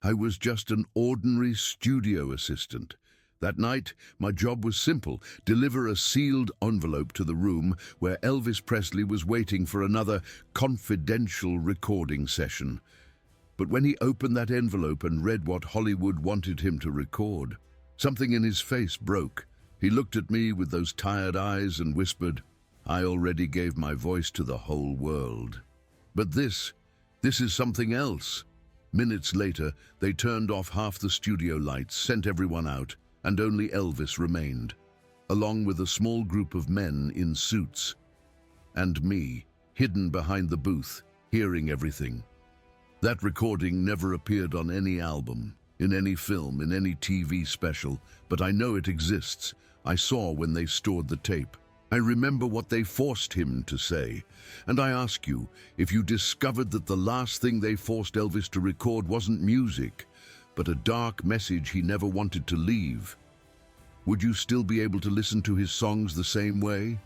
I was just an ordinary studio assistant. That night, my job was simple: deliver a sealed envelope to the room where Elvis Presley was waiting for another confidential recording session. But when he opened that envelope and read what Hollywood wanted him to record, something in his face broke. He looked at me with those tired eyes and whispered, "I already gave my voice to the whole world. But this is something else." Minutes later, they turned off half the studio lights, sent everyone out, and only Elvis remained, along with a small group of men in suits. And me, hidden behind the booth, hearing everything. That recording never appeared on any album, in any film, in any TV special, but I know it exists. I saw when they stored the tape. I remember what they forced him to say. And I ask you, if you discovered that the last thing they forced Elvis to record wasn't music, but a dark message he never wanted to leave, would you still be able to listen to his songs the same way?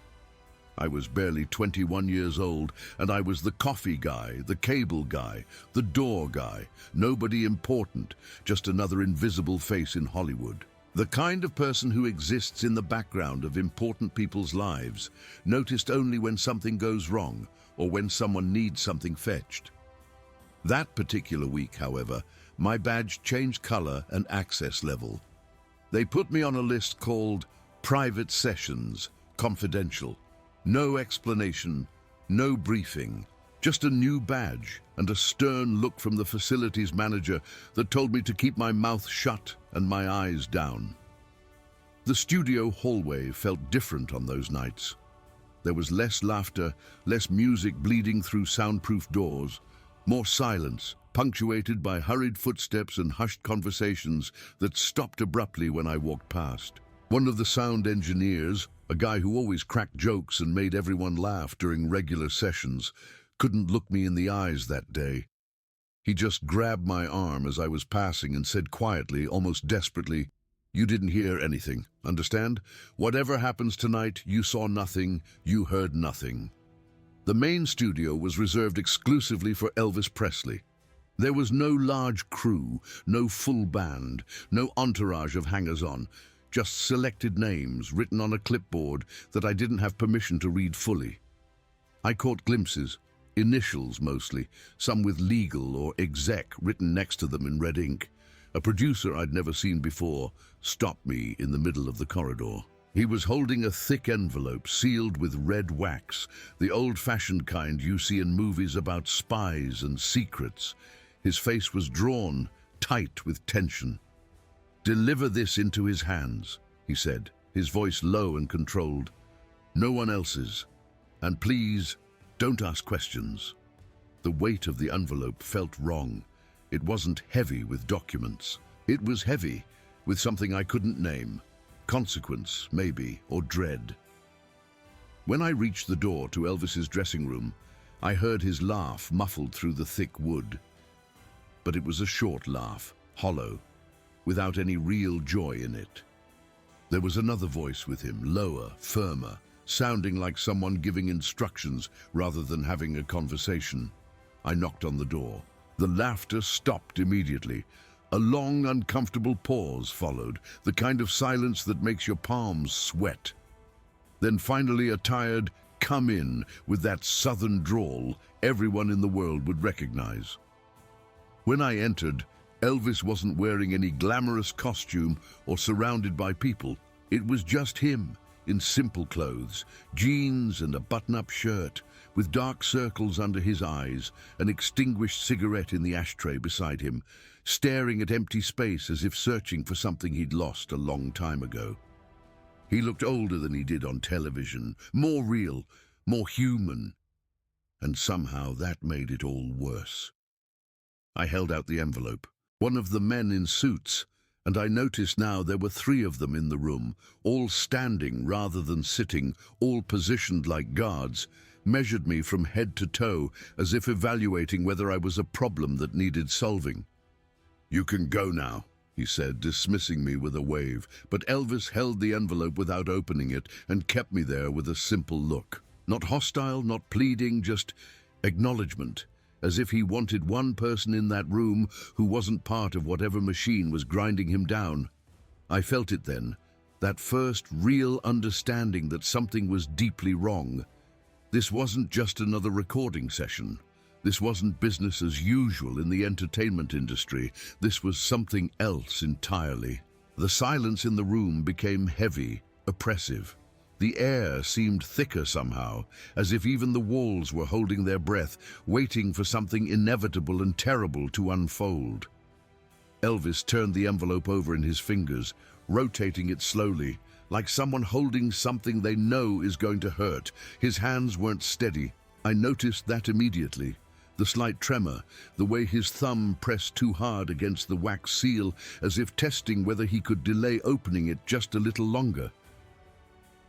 I was barely 21 years old, and I was the coffee guy, the cable guy, the door guy. Nobody important, just another invisible face in Hollywood. The kind of person who exists in the background of important people's lives, noticed only when something goes wrong or when someone needs something fetched. That particular week, however, my badge changed color and access level. They put me on a list called Private Sessions, Confidential. No explanation, no briefing, just a new badge and a stern look from the facilities manager that told me to keep my mouth shut and my eyes down. The studio hallway felt different on those nights. There was less laughter, less music bleeding through soundproof doors, more silence, punctuated by hurried footsteps and hushed conversations that stopped abruptly when I walked past. One of the sound engineers, a guy who always cracked jokes and made everyone laugh during regular sessions, couldn't look me in the eyes that day. He just grabbed my arm as I was passing and said quietly, almost desperately, "You didn't hear anything, understand? Whatever happens tonight, you saw nothing, you heard nothing." The main studio was reserved exclusively for Elvis Presley. There was no large crew, no full band, no entourage of hangers-on, just selected names written on a clipboard that I didn't have permission to read fully. I caught glimpses, initials mostly, some with legal or exec written next to them in red ink. A producer I'd never seen before stopped me in the middle of the corridor. He was holding a thick envelope sealed with red wax, the old-fashioned kind you see in movies about spies and secrets. His face was drawn, tight with tension. "Deliver this into his hands," he said, his voice low and controlled. "No one else's. And please, don't ask questions." The weight of the envelope felt wrong. It wasn't heavy with documents. It was heavy with something I couldn't name. Consequence, maybe, or dread. When I reached the door to Elvis's dressing room, I heard his laugh muffled through the thick wood. But it was a short laugh, hollow, without any real joy in it. There was another voice with him, lower, firmer, sounding like someone giving instructions rather than having a conversation. I knocked on the door. The laughter stopped immediately. A long, uncomfortable pause followed, the kind of silence that makes your palms sweat. Then finally a tired, "Come in," with that southern drawl everyone in the world would recognize. When I entered, Elvis wasn't wearing any glamorous costume or surrounded by people. It was just him, in simple clothes, jeans and a button-up shirt, with dark circles under his eyes, an extinguished cigarette in the ashtray beside him, staring at empty space as if searching for something he'd lost a long time ago. He looked older than he did on television, more real, more human, and somehow that made it all worse. I held out the envelope. One of the men in suits, and I noticed now there were 3 of them in the room, all standing rather than sitting, all positioned like guards, measured me from head to toe as if evaluating whether I was a problem that needed solving. "You can go now," he said, dismissing me with a wave, but Elvis held the envelope without opening it and kept me there with a simple look. Not hostile, not pleading, just acknowledgement. as if he wanted one person in that room who wasn't part of whatever machine was grinding him down. I felt it then, that first real understanding that something was deeply wrong. This wasn't just another recording session. This wasn't business as usual in the entertainment industry. This was something else entirely. The silence in the room became heavy, oppressive. The air seemed thicker somehow, as if even the walls were holding their breath, waiting for something inevitable and terrible to unfold. Elvis turned the envelope over in his fingers, rotating it slowly, like someone holding something they know is going to hurt. His hands weren't steady. I noticed that immediately. The slight tremor, the way his thumb pressed too hard against the wax seal, as if testing whether he could delay opening it just a little longer.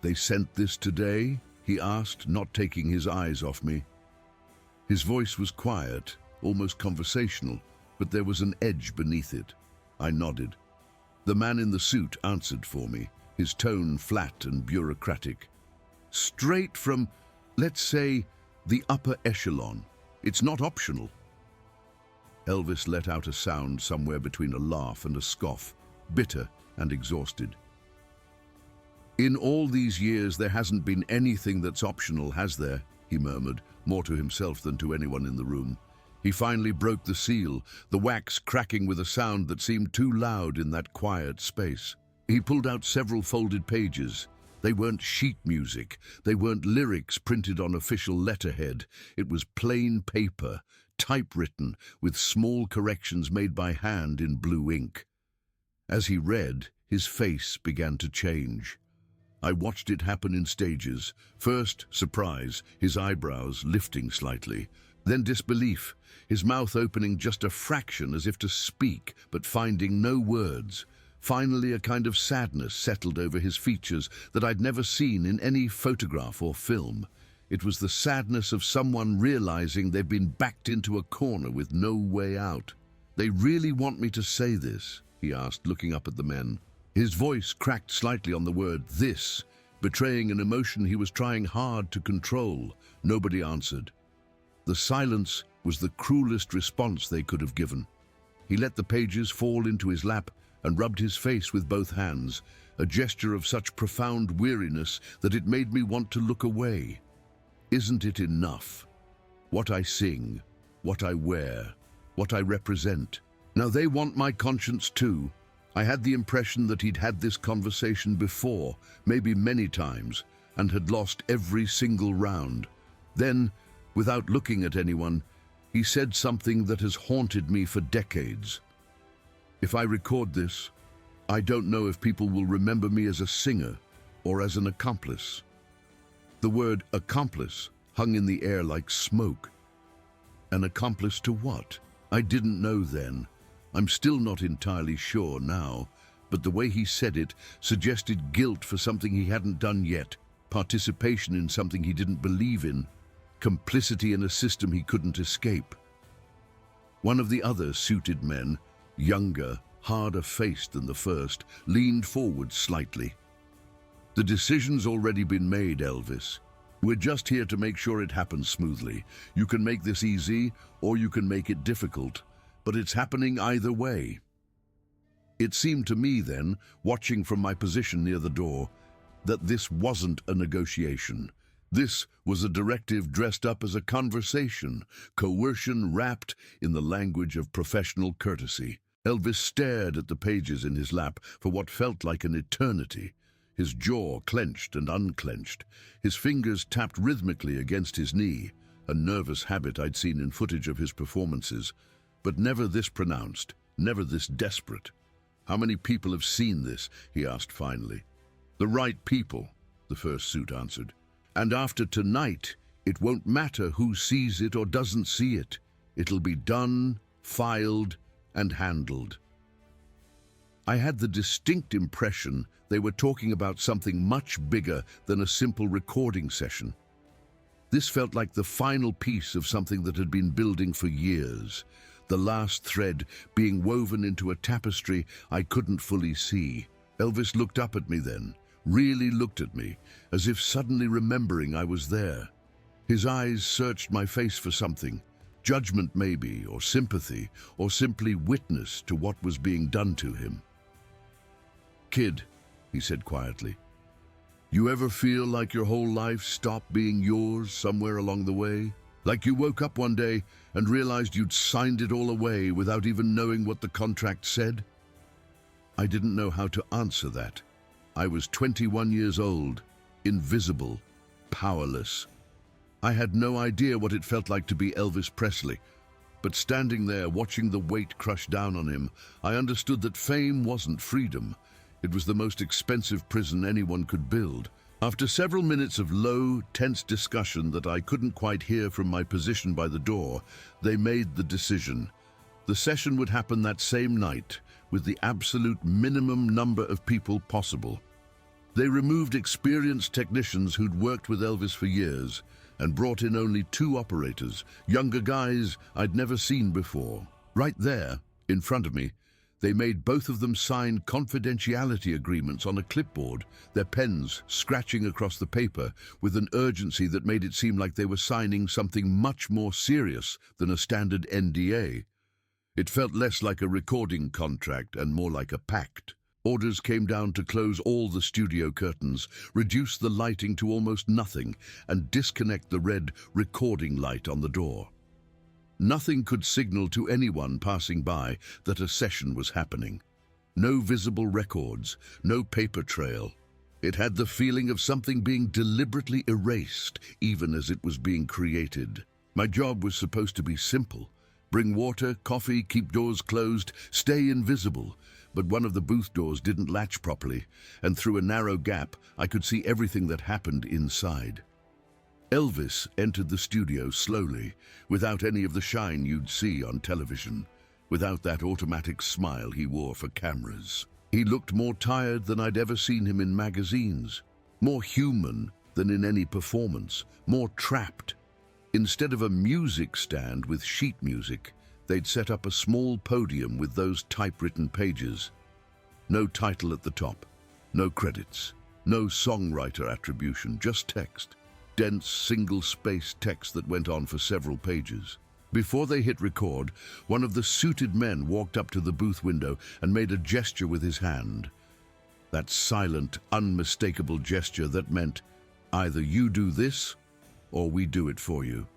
"They sent this today?" he asked, not taking his eyes off me. His voice was quiet, almost conversational, but there was an edge beneath it. I nodded. The man in the suit answered for me, his tone flat and bureaucratic. "Straight from, let's say, the upper echelon. It's not optional." Elvis let out a sound somewhere between a laugh and a scoff, bitter and exhausted. "In all these years, there hasn't been anything that's optional, has there?" he murmured, more to himself than to anyone in the room. He finally broke the seal, the wax cracking with a sound that seemed too loud in that quiet space. He pulled out several folded pages. They weren't sheet music. They weren't lyrics printed on official letterhead. It was plain paper, typewritten, with small corrections made by hand in blue ink. As he read, his face began to change. I watched it happen in stages. First, surprise, his eyebrows lifting slightly. Then disbelief, his mouth opening just a fraction as if to speak, but finding no words. Finally, a kind of sadness settled over his features that I'd never seen in any photograph or film. It was the sadness of someone realizing they've been backed into a corner with no way out. "They really want me to say this?" he asked, looking up at the men. His voice cracked slightly on the word "this," betraying an emotion he was trying hard to control. Nobody answered. The silence was the cruelest response they could have given. He let the pages fall into his lap and rubbed his face with both hands, a gesture of such profound weariness that it made me want to look away. Isn't it enough? What I sing, what I wear, what I represent. Now they want my conscience too. I had the impression that he'd had this conversation before, maybe many times, and had lost every single round. Then, without looking at anyone, he said something that has haunted me for decades. "If I record this, I don't know if people will remember me as a singer or as an accomplice." The word accomplice hung in the air like smoke. An accomplice to what? I didn't know then. I'm still not entirely sure now, but the way he said it suggested guilt for something he hadn't done yet, participation in something he didn't believe in, complicity in a system he couldn't escape. One of the other suited men, younger, harder-faced than the first, leaned forward slightly. "The decision's already been made, Elvis. We're just here to make sure it happens smoothly. You can make this easy, or you can make it difficult, but it's happening either way." It seemed to me then, watching from my position near the door, that this wasn't a negotiation. This was a directive dressed up as a conversation, coercion wrapped in the language of professional courtesy. Elvis stared at the pages in his lap for what felt like an eternity. His jaw clenched and unclenched. His fingers tapped rhythmically against his knee, a nervous habit I'd seen in footage of his performances, but never this pronounced, never this desperate. "How many people have seen this?" he asked finally. "The right people," the first suit answered. "And after tonight, it won't matter who sees it or doesn't see it. It'll be done, filed, and handled." I had the distinct impression they were talking about something much bigger than a simple recording session. This felt like the final piece of something that had been building for years, the last thread being woven into a tapestry I couldn't fully see. Elvis looked up at me then, really looked at me, as if suddenly remembering I was there. His eyes searched my face for something, Judgment maybe, or sympathy, or simply witness to what was being done to him. "Kid," he said quietly, "you ever feel like your whole life stopped being yours somewhere along the way? Like you woke up one day and realized you'd signed it all away without even knowing what the contract said?" I didn't know how to answer that. I was 21 years old, invisible, powerless. I had no idea what it felt like to be Elvis Presley, but standing there watching the weight crush down on him, I understood that fame wasn't freedom. It was the most expensive prison anyone could build. After several minutes of low, tense discussion that I couldn't quite hear from my position by the door, they made the decision. The session would happen that same night, with the absolute minimum number of people possible. They removed experienced technicians who'd worked with Elvis for years and brought in only 2 operators, younger guys I'd never seen before. Right there, in front of me, they made both of them sign confidentiality agreements on a clipboard, their pens scratching across the paper with an urgency that made it seem like they were signing something much more serious than a standard NDA. It felt less like a recording contract and more like a pact. Orders came down to close all the studio curtains, reduce the lighting to almost nothing, and disconnect the red recording light on the door. Nothing could signal to anyone passing by that a session was happening. No visible records, no paper trail. It had the feeling of something being deliberately erased, even as it was being created. My job was supposed to be simple. Bring water, coffee, keep doors closed, stay invisible. But one of the booth doors didn't latch properly, and through a narrow gap, I could see everything that happened inside. Elvis entered the studio slowly, without any of the shine you'd see on television, without that automatic smile he wore for cameras. He looked more tired than I'd ever seen him in magazines, more human than in any performance, more trapped. Instead of a music stand with sheet music, they'd set up a small podium with those typewritten pages. No title at the top, no credits, no songwriter attribution, just text. Dense, single-spaced text that went on for several pages. Before they hit record, one of the suited men walked up to the booth window and made a gesture with his hand. That silent, unmistakable gesture that meant, either you do this, or we do it for you.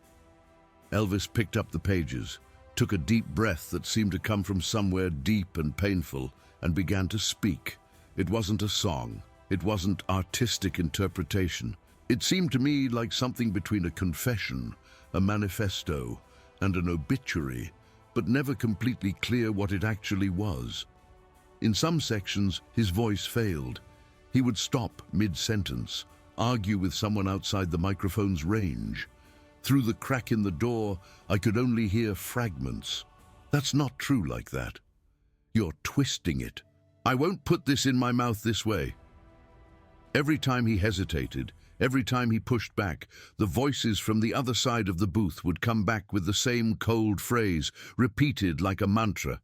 Elvis picked up the pages, took a deep breath that seemed to come from somewhere deep and painful, and began to speak. It wasn't a song. It wasn't artistic interpretation. It seemed to me like something between a confession, a manifesto, and an obituary, but never completely clear what it actually was. In some sections, his voice failed. He would stop mid-sentence, argue with someone outside the microphone's range. Through the crack in the door, I could only hear fragments. That's not true like that. You're twisting it. I won't put this in my mouth this way. Every time he hesitated, every time he pushed back, the voices from the other side of the booth would come back with the same cold phrase, repeated like a mantra.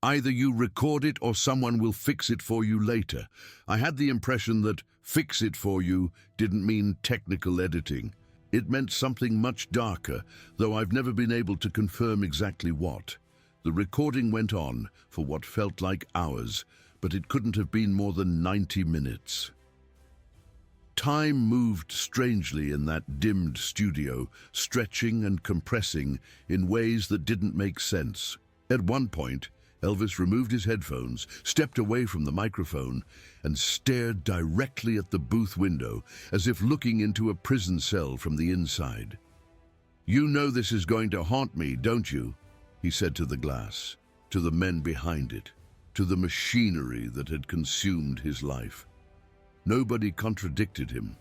Either you record it or someone will fix it for you later. I had the impression that fix it for you didn't mean technical editing. It meant something much darker, though I've never been able to confirm exactly what. The recording went on for what felt like hours, but it couldn't have been more than 90 minutes. Time moved strangely in that dimmed studio, stretching and compressing in ways that didn't make sense. At one point, Elvis removed his headphones, stepped away from the microphone, and stared directly at the booth window, as if looking into a prison cell from the inside. "You know this is going to haunt me, don't you?" he said to the glass, to the men behind it, to the machinery that had consumed his life. Nobody contradicted him.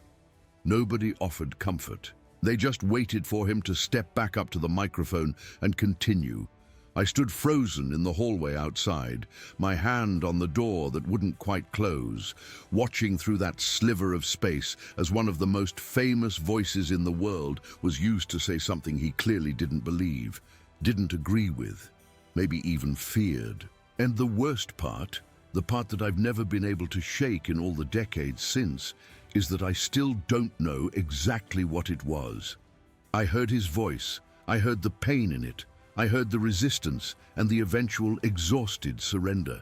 Nobody offered comfort. They just waited for him to step back up to the microphone and continue. I stood frozen in the hallway outside, my hand on the door that wouldn't quite close, watching through that sliver of space as one of the most famous voices in the world was used to say something he clearly didn't believe, didn't agree with, maybe even feared. And the worst part, the part that I've never been able to shake in all the decades since, is that I still don't know exactly what it was. I heard his voice, I heard the pain in it. I heard the resistance and the eventual exhausted surrender.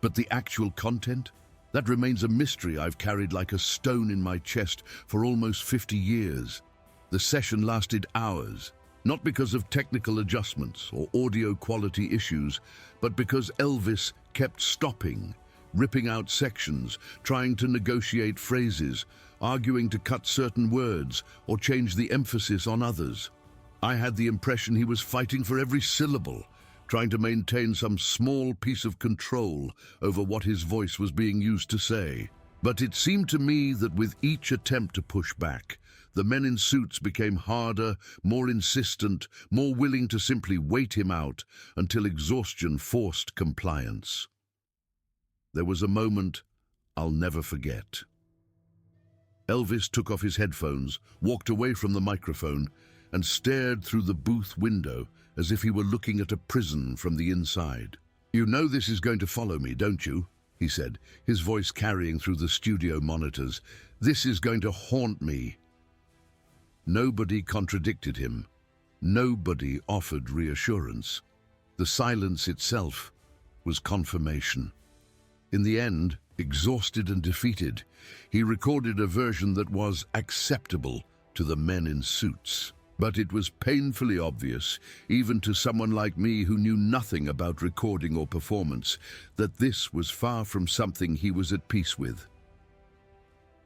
But the actual content? That remains a mystery I've carried like a stone in my chest for almost 50 years. The session lasted hours, not because of technical adjustments or audio quality issues, but because Elvis kept stopping, ripping out sections, trying to negotiate phrases, arguing to cut certain words or change the emphasis on others. I had the impression he was fighting for every syllable, trying to maintain some small piece of control over what his voice was being used to say. But it seemed to me that with each attempt to push back, the men in suits became harder, more insistent, more willing to simply wait him out until exhaustion forced compliance. There was a moment I'll never forget. Elvis took off his headphones, walked away from the microphone, and stared through the booth window as if he were looking at a prison from the inside. "You know this is going to follow me, don't you?" he said, his voice carrying through the studio monitors. "This is going to haunt me." Nobody contradicted him. Nobody offered reassurance. The silence itself was confirmation. In the end, exhausted and defeated, he recorded a version that was acceptable to the men in suits. But it was painfully obvious, even to someone like me who knew nothing about recording or performance, that this was far from something he was at peace with.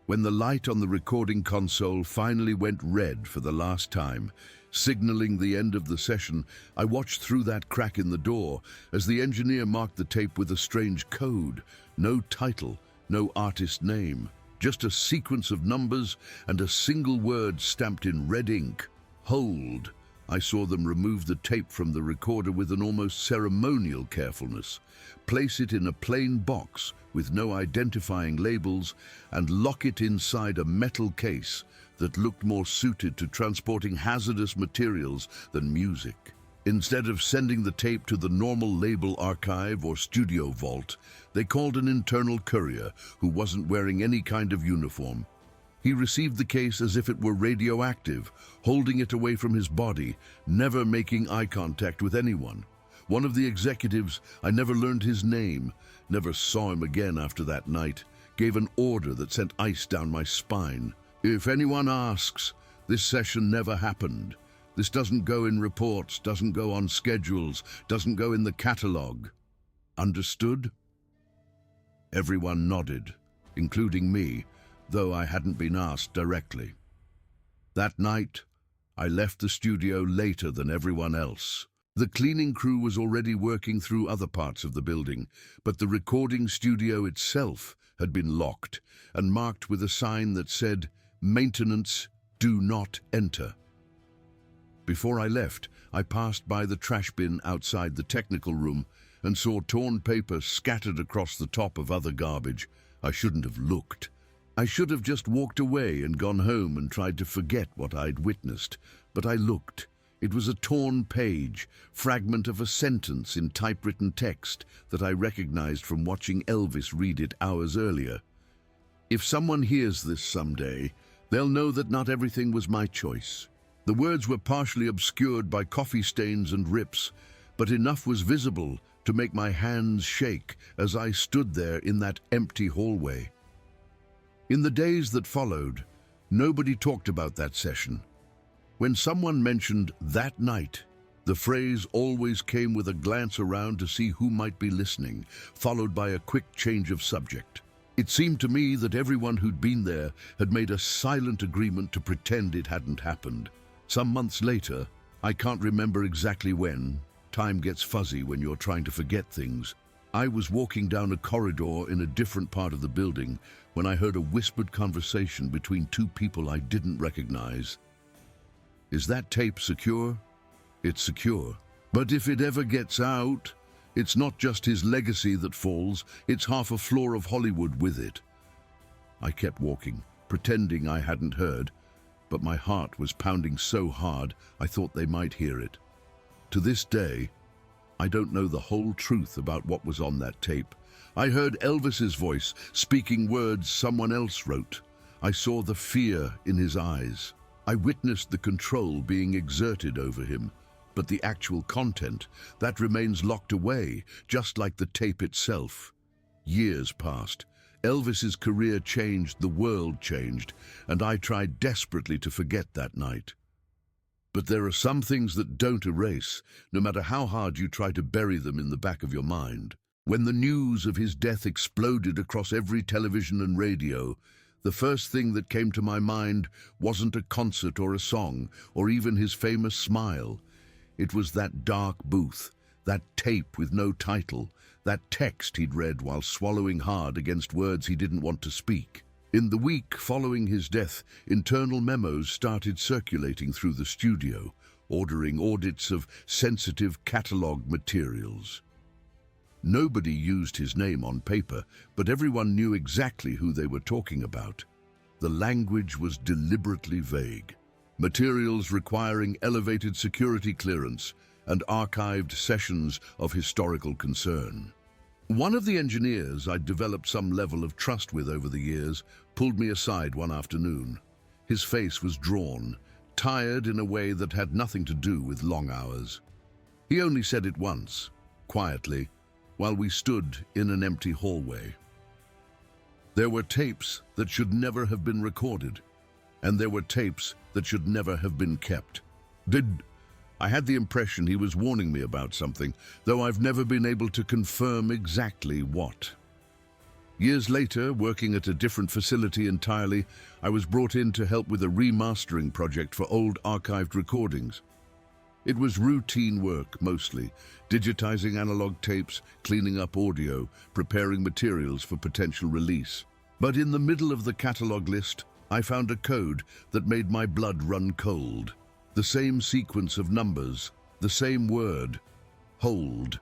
When the light on the recording console finally went red for the last time, signaling the end of the session, I watched through that crack in the door as the engineer marked the tape with a strange code. No title, no artist name, just a sequence of numbers and a single word stamped in red ink. "Hold." I saw them remove the tape from the recorder with an almost ceremonial carefulness, place it in a plain box with no identifying labels, and lock it inside a metal case that looked more suited to transporting hazardous materials than music. Instead of sending the tape to the normal label archive or studio vault, they called an internal courier who wasn't wearing any kind of uniform. He received the case as if it were radioactive, holding it away from his body, never making eye contact with anyone. One of the executives, I never learned his name, never saw him again after that night, gave an order that sent ice down my spine. "If anyone asks, this session never happened. This doesn't go in reports, doesn't go on schedules, doesn't go in the catalog. Understood?" Everyone nodded, including me, though I hadn't been asked directly. That night, I left the studio later than everyone else. The cleaning crew was already working through other parts of the building, but the recording studio itself had been locked and marked with a sign that said, "Maintenance, do not enter." Before I left, I passed by the trash bin outside the technical room and saw torn paper scattered across the top of other garbage. I shouldn't have looked. I should have just walked away and gone home and tried to forget what I'd witnessed, but I looked. It was a torn page, fragment of a sentence in typewritten text that I recognized from watching Elvis read it hours earlier. "If someone hears this someday, they'll know that not everything was my choice." The words were partially obscured by coffee stains and rips, but enough was visible to make my hands shake as I stood there in that empty hallway. In the days that followed, nobody talked about that session. When someone mentioned "that night," the phrase always came with a glance around to see who might be listening, followed by a quick change of subject. It seemed to me that everyone who'd been there had made a silent agreement to pretend it hadn't happened. Some months later, I can't remember exactly when, time gets fuzzy when you're trying to forget things, I was walking down a corridor in a different part of the building when I heard a whispered conversation between two people I didn't recognize. "Is that tape secure?" "It's secure. But if it ever gets out, it's not just his legacy that falls, it's half a floor of Hollywood with it." I kept walking, pretending I hadn't heard, but my heart was pounding so hard I thought they might hear it. To this day, I don't know the whole truth about what was on that tape. I heard Elvis's voice, speaking words someone else wrote. I saw the fear in his eyes. I witnessed the control being exerted over him, but the actual content, that remains locked away, just like the tape itself. Years passed. Elvis's career changed, the world changed, and I tried desperately to forget that night. But there are some things that don't erase, no matter how hard you try to bury them in the back of your mind. When the news of his death exploded across every television and radio, the first thing that came to my mind wasn't a concert or a song, or even his famous smile. It was that dark booth, that tape with no title, that text he'd read while swallowing hard against words he didn't want to speak. In the week following his death, internal memos started circulating through the studio, ordering audits of sensitive catalog materials. Nobody used his name on paper, but everyone knew exactly who they were talking about. The language was deliberately vague. Materials requiring elevated security clearance and archived sessions of historical concern. One of the engineers I'd developed some level of trust with over the years pulled me aside one afternoon. His face was drawn, tired in a way that had nothing to do with long hours. He only said it once, quietly, while we stood in an empty hallway. There were tapes that should never have been recorded, and there were tapes that should never have been kept. I had the impression he was warning me about something, though I've never been able to confirm exactly what. Years later, working at a different facility entirely, I was brought in to help with a remastering project for old archived recordings. It was routine work, mostly, digitizing analog tapes, cleaning up audio, preparing materials for potential release. But in the middle of the catalog list, I found a code that made my blood run cold. The same sequence of numbers, the same word, hold.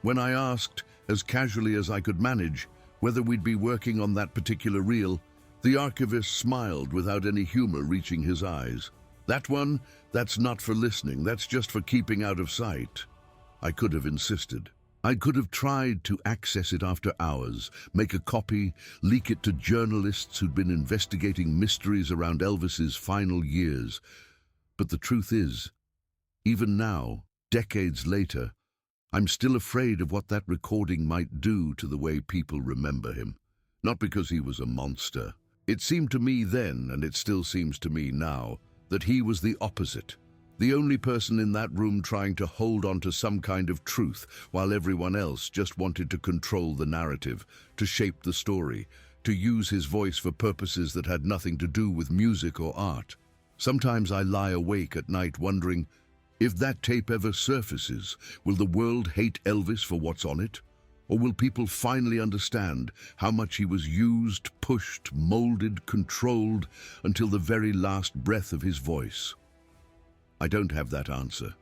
When I asked, as casually as I could manage, whether we'd be working on that particular reel, the archivist smiled without any humor reaching his eyes. That one, that's not for listening, that's just for keeping out of sight. I could have insisted. I could have tried to access it after hours, make a copy, leak it to journalists who'd been investigating mysteries around Elvis's final years. But the truth is, even now, decades later, I'm still afraid of what that recording might do to the way people remember him. Not because he was a monster. It seemed to me then, and it still seems to me now, that he was the opposite. The only person in that room trying to hold on to some kind of truth, while everyone else just wanted to control the narrative, to shape the story, to use his voice for purposes that had nothing to do with music or art. Sometimes I lie awake at night wondering, if that tape ever surfaces, will the world hate Elvis for what's on it? Or will people finally understand how much he was used, pushed, molded, controlled, until the very last breath of his voice? I don't have that answer.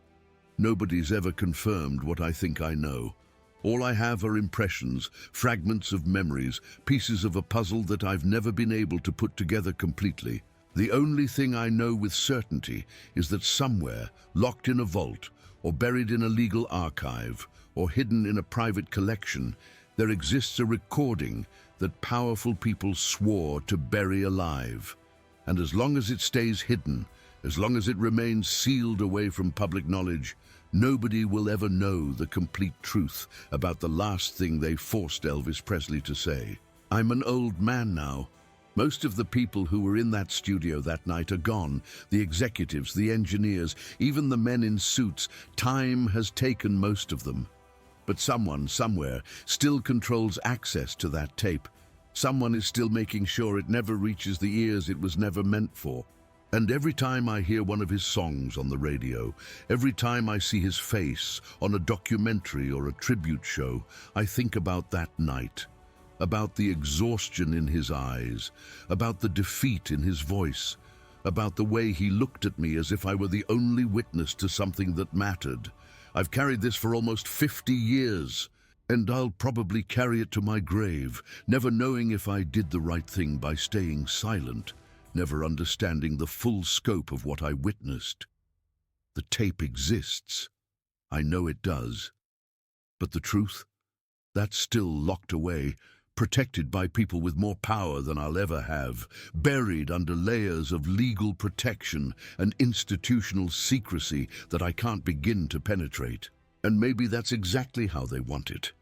Nobody's ever confirmed what I think I know. All I have are impressions, fragments of memories, pieces of a puzzle that I've never been able to put together completely. The only thing I know with certainty is that somewhere, locked in a vault, or buried in a legal archive, or hidden in a private collection, there exists a recording that powerful people swore to bury alive. And as long as it stays hidden, as long as it remains sealed away from public knowledge, nobody will ever know the complete truth about the last thing they forced Elvis Presley to say. I'm an old man now. Most of the people who were in that studio that night are gone. The executives, the engineers, even the men in suits. Time has taken most of them. But someone, somewhere, still controls access to that tape. Someone is still making sure it never reaches the ears it was never meant for. And every time I hear one of his songs on the radio, every time I see his face on a documentary or a tribute show, I think about that night. About the exhaustion in his eyes, about the defeat in his voice, about the way he looked at me as if I were the only witness to something that mattered. I've carried this for almost 50 years, and I'll probably carry it to my grave, never knowing if I did the right thing by staying silent, never understanding the full scope of what I witnessed. The tape exists. I know it does. But the truth? That's still locked away, protected by people with more power than I'll ever have, buried under layers of legal protection and institutional secrecy that I can't begin to penetrate. And maybe that's exactly how they want it.